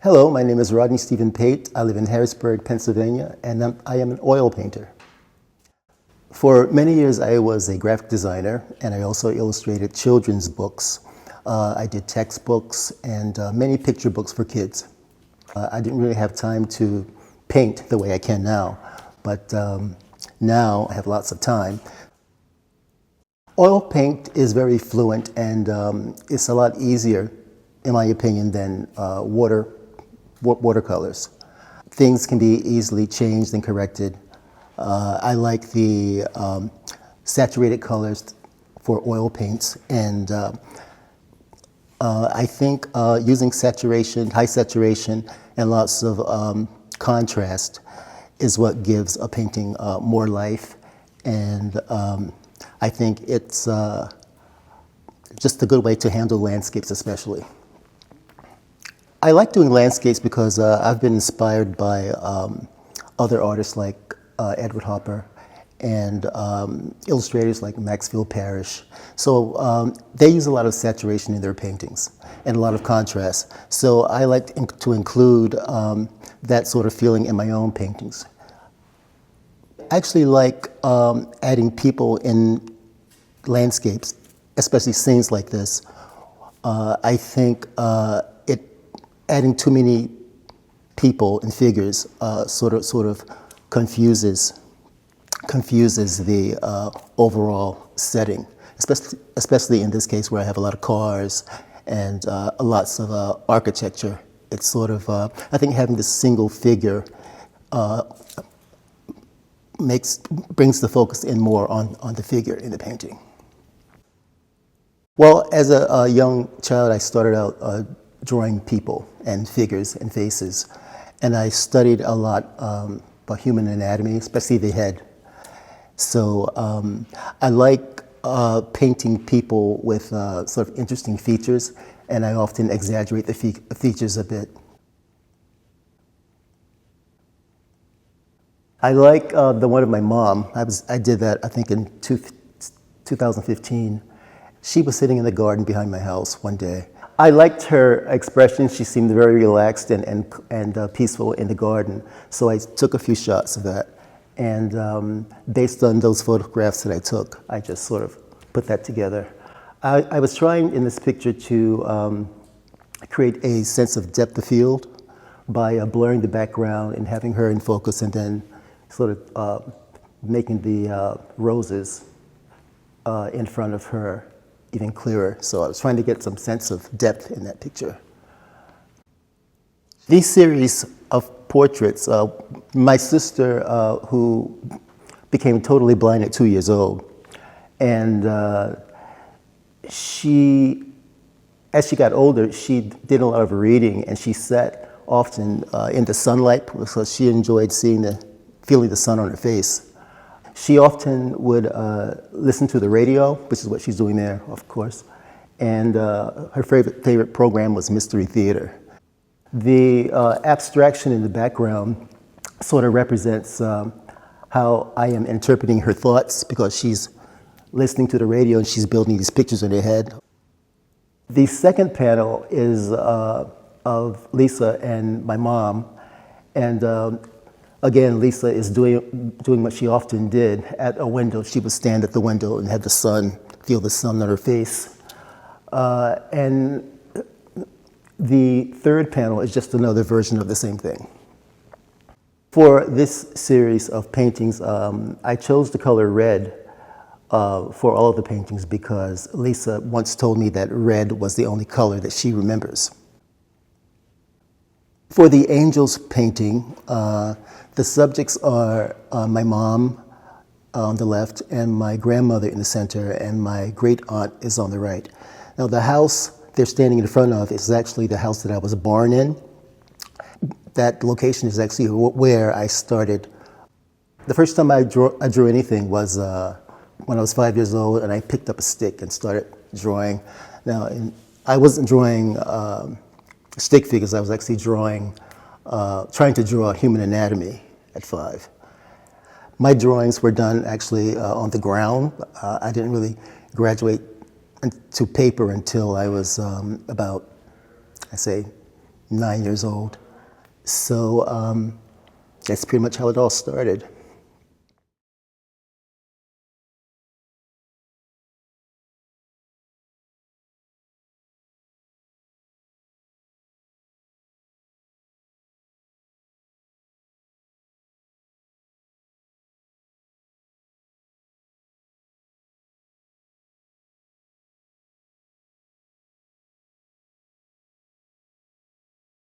Hello, my name is Rodney Stephen Pate. I live in Harrisburg, Pennsylvania, and I am an oil painter. For many years, I was a graphic designer, and I also illustrated children's books. I did textbooks and many picture books for kids. I didn't really have time to paint the way I can now, but now I have lots of time. Oil paint is very fluent, and it's a lot easier, in my opinion, than watercolors. Things can be easily changed and corrected. I like the saturated colors for oil paints, and I think using saturation, high saturation, and lots of contrast is what gives a painting more life, and I think it's just a good way to handle landscapes especially. I like doing landscapes because I've been inspired by other artists like Edward Hopper and illustrators like Maxfield Parrish. So they use a lot of saturation in their paintings and a lot of contrast. So I like to include that sort of feeling in my own paintings. I actually like adding people in landscapes, especially scenes like this. I think adding too many people and figures sort of confuses the overall setting, especially in this case where I have a lot of cars and lots of architecture. It's sort of I think having this single figure brings the focus in more on the figure in the painting. Well, as a young child, I started out drawing people and figures and faces. And I studied a lot about human anatomy, especially the head. So I like painting people with sort of interesting features, and I often exaggerate the features a bit. I like the one of my mom. I did that, I think, in 2015. She was sitting in the garden behind my house one day. I liked her expression. She seemed very relaxed and peaceful in the garden. So I took a few shots of that. And based on those photographs that I took, I just sort of put that together. I was trying in this picture to create a sense of depth of field by blurring the background and having her in focus, and then sort of making the roses in front of her even clearer. So I was trying to get some sense of depth in that picture. These series of portraits, my sister, who became totally blind at 2 years old, and as she got older, she did a lot of reading, and she sat often in the sunlight because she enjoyed feeling the sun on her face. She often would listen to the radio, which is what she's doing there, of course, and her favorite program was Mystery Theater. The abstraction in the background sort of represents how I am interpreting her thoughts, because she's listening to the radio and she's building these pictures in her head. The second panel is of Lisa and my mom, and again, Lisa is doing what she often did at a window. She would stand at the window and have the sun, feel the sun on her face. And the third panel is just another version of the same thing. For this series of paintings, I chose the color red for all of the paintings because Lisa once told me that red was the only color that she remembers. For the angels painting, the subjects are my mom on the left and my grandmother in the center, and my great aunt is on the right. Now the house they're standing in front of is actually the house that I was born in. That location is actually where I started. The first time I drew anything was when I was 5 years old, and I picked up a stick and started drawing. Now, I wasn't drawing stick figures. I was actually trying to draw human anatomy at 5. My drawings were done actually on the ground. I didn't really graduate to paper until I was about, I say, 9 years old. So that's pretty much how it all started.